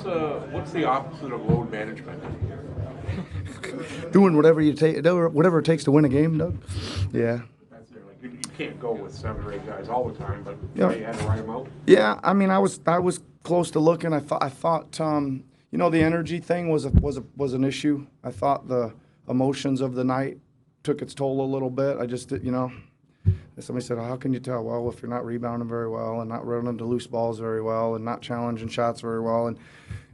What's the opposite of load management? Doing whatever it takes to win a game, Doug. Yeah. That's it. Like you can't go with 7 or 8 guys all the time, but Yeah. you had to write them out. Yeah, I mean, I was close to looking. I thought the energy thing was an issue. I thought the emotions of the night took its toll a little bit. I just did, somebody said, how can you tell? Well, if you're not rebounding very well and not running to loose balls very well and not challenging shots very well.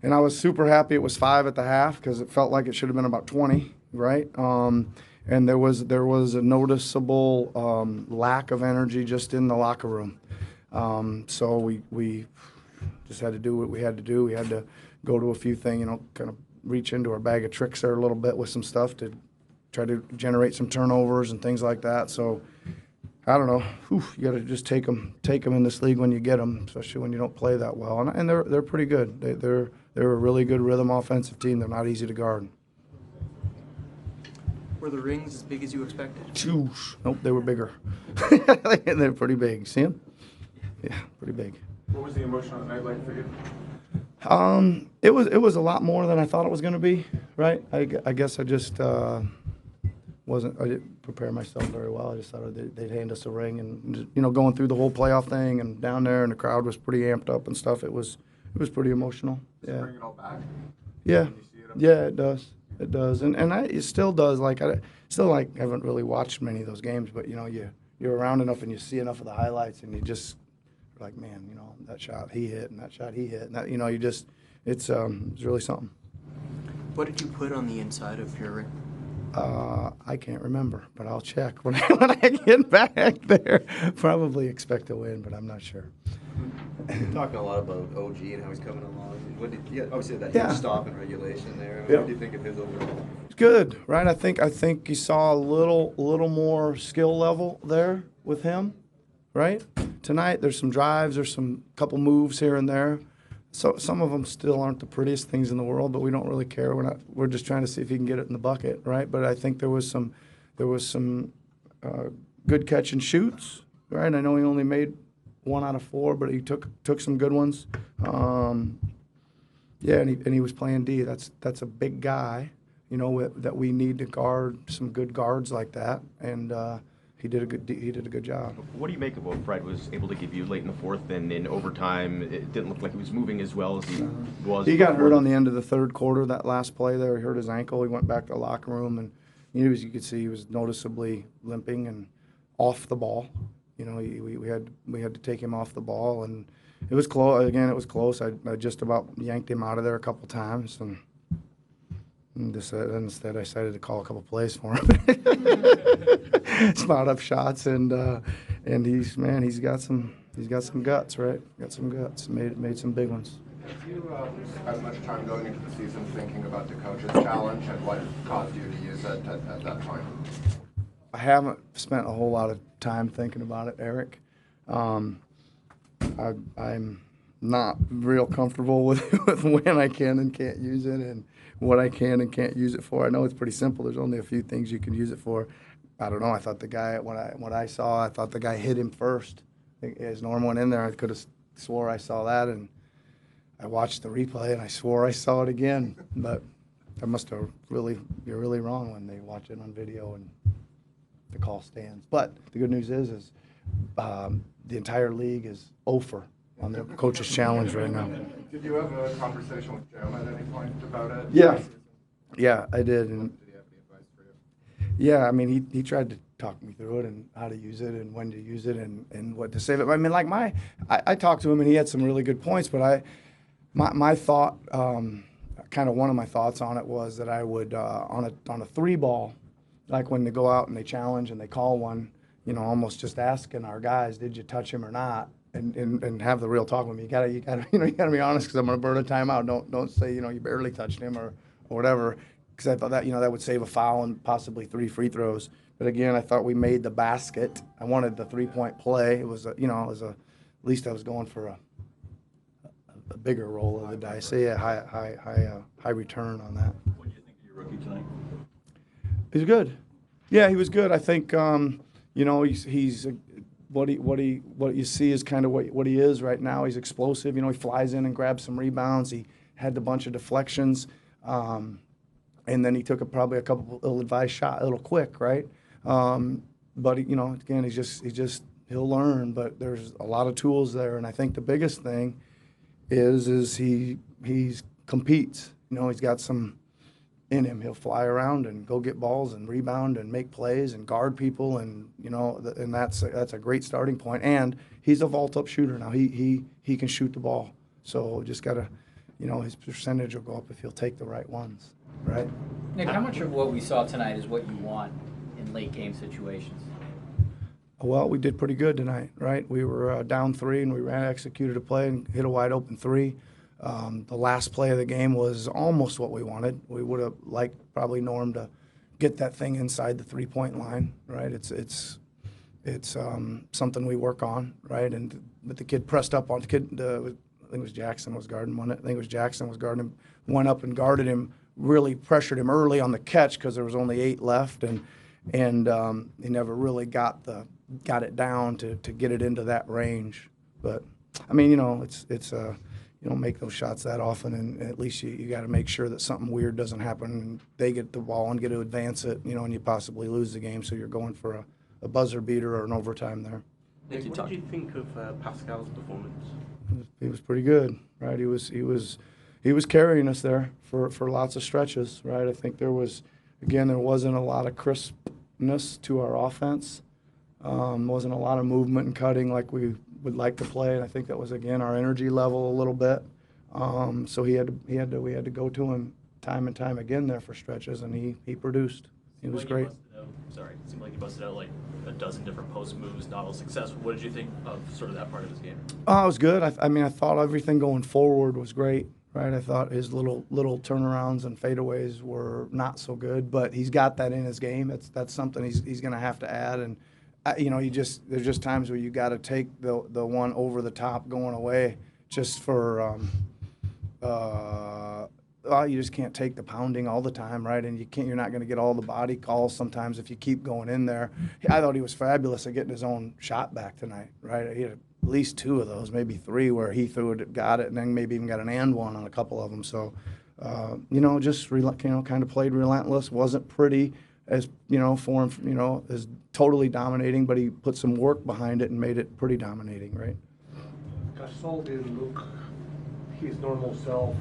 And I was super happy it was 5 at the half because it felt like it should have been about 20, right? And there was a noticeable lack of energy just in the locker room. So we just had to do what we had to do. We had to go to a few things, kind of reach into our bag of tricks there a little bit with some stuff to try to generate some turnovers and things like that. So I don't know. You got to just take them in this league when you get them, especially when you don't play that well. And they're pretty good. They're a really good rhythm offensive team. They're not easy to guard. Were the rings as big as you expected? Nope, they were bigger. They're pretty big. See them? Yeah, pretty big. What was the emotion on the night like for you? It was a lot more than I thought it was going to be. Right? I guess I just I didn't prepare myself very well. I just thought they'd hand us a ring, and going through the whole playoff thing and down there, and the crowd was pretty amped up and stuff. It was pretty emotional. Does it bring it all back? Yeah, it does. It does, and it still does. Like I haven't really watched many of those games, but you're around enough and you see enough of the highlights, and you just like, man, that shot he hit and that shot he hit, and that it's really something. What did you put on the inside of your ring? I can't remember, but I'll check when I get back there. Probably expect to win, but I'm not sure. You're talking a lot about OG and how he's coming along. Obviously that Yeah. huge stop in regulation there. Yeah. What do you think of his overall? Good, right? I think you saw a little more skill level there with him, right? Tonight there's some drives, there's some couple moves here and there. So some of them still aren't the prettiest things in the world, but we don't really care. We're just trying to see if he can get it in the bucket, right? But I think there was some good catch and shoots, right? I know he only made 1 out of 4, but he took some good ones. Yeah, and he was playing D. That's a big guy, that we need to guard some good guards like that, and he did a good job. What do you make of what Fred was able to give you late in the fourth and in overtime? It didn't look like he was moving as well as he was. He got hurt on the end of the third quarter. That last play there, he hurt his ankle. He went back to the locker room, and you could see he was noticeably limping and off the ball. We had to take him off the ball, and it was close. Again, it was close. I just about yanked him out of there a couple times, and instead I decided to call a couple plays for him. Spot up shots, and he's got some guts, right? Got some guts. Made some big ones. Have you spent much time going into the season thinking about the coach's challenge and what caused you to use it at that point? I haven't spent a whole lot of time thinking about it, Eric. I'm not real comfortable with when I can and can't use it and what I can and can't use it for. I know it's pretty simple. There's only a few things you can use it for. I don't know. I thought the guy, what I saw, I thought the guy hit him first. His Norm went in there. I could have swore I saw that, and I watched the replay, and I swore I saw it again. But I must have you're really wrong when they watch it on video and the call stands. But the good news is the entire league is over on the coach's challenge right now. Did you have a conversation with Jim at any point about it? Yeah, I did. And did he have any advice for you? yeah, I mean, he tried to talk me through it and how to use it and when to use it and what to save it. I mean, like I talked to him and he had some really good points, but my thought, kind of one of my thoughts on it was that I would on a 3-ball, like when they go out and they challenge and they call one, almost just asking our guys, did you touch him or not? And have the real talk with me. You gotta be honest, because I'm gonna burn a timeout. Don't say you barely touched him or whatever, because I thought that that would save a foul and possibly 3 free throws. But again, I thought we made the basket. I wanted the 3-point play. It was at least I was going for a bigger roll of the dice. So yeah, high return on that. What did you think of your rookie tonight? He's good. Yeah, he was good. I think he's what you see is kind of what he is right now. He's explosive. He flies in and grabs some rebounds. He had a bunch of deflections, and then he took probably a couple ill-advised shot, a little quick, right? But you know, again, he'll learn. But there's a lot of tools there, and I think the biggest thing is he competes. You know, he's got some in him. He'll fly around and go get balls and rebound and make plays and guard people, and you know, and that's a great starting point. And he's a vault-up shooter now. He can shoot the ball. So just gotta, you know, his percentage will go up if he'll take the right ones, right? Nick, how much of what we saw tonight is what you want in late game situations? Well, we did pretty good tonight, right? We were down 3, and we executed a play and hit a wide open 3. The last play of the game was almost what we wanted. We would have liked probably Norm to get that thing inside the 3-point line, right? It's something we work on, right? But the kid pressed up on the kid. I think it was Jackson was guarding one. I think it was Jackson was guarding him. Went up and guarded him. Really pressured him early on the catch because there was only 8 left, and he never really got it down to get it into that range. But I mean, you know, it's you don't make those shots that often, and at least you got to make sure that something weird doesn't happen and they get the ball and get to advance it, you know, and you possibly lose the game. So you're going for a buzzer beater or an overtime there. Nick, what did you think of Pascal's performance? He was pretty good, right? He was carrying us there for lots of stretches, right? I think there wasn't a lot of crispness to our offense. Wasn't a lot of movement and cutting like we would like to play, and I think that was again our energy level a little bit. So we had to go to him time and time again there for stretches, and he produced. He was great. It seemed like he busted out like a dozen different post moves, not all successful. What did you think of sort of that part of his game? It was good. I mean, I thought everything going forward was great, right? I thought his little turnarounds and fadeaways were not so good, but he's got that in his game. That's something he's going to have to add. And you know, there's just times where you got to take the one over the top going away just for. You just can't take the pounding all the time, right? And you're not going to get all the body calls sometimes if you keep going in there. I thought he was fabulous at getting his own shot back tonight, right? He had at least 2 of those, maybe 3, where he threw it, got it, and then maybe even got an and one on a couple of them. So, you know, just kind of played relentless. Wasn't pretty as for him, as totally dominating, but he put some work behind it and made it pretty dominating, right? Gasol didn't look his normal self.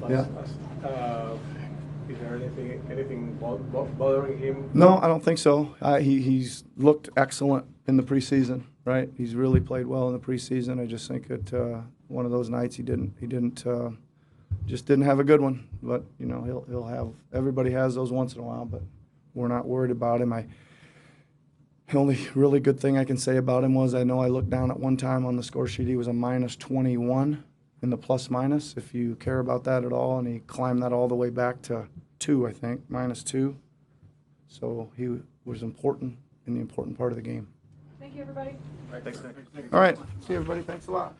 Is there anything bothering him? No, I don't think so. He's looked excellent in the preseason, right? He's really played well in the preseason. I just think that one of those nights he just didn't have a good one. But you know, he'll have. Everybody has those once in a while, but we're not worried about him. The only really good thing I can say about him was I know I looked down at one time on the score sheet. He was a -21 in the plus-minus, if you care about that at all, and he climbed that all the way back to 2, I think, -2. So he was important in the important part of the game. Thank you, everybody. All right, thanks, Nick. All right. See you, everybody. Thanks a lot.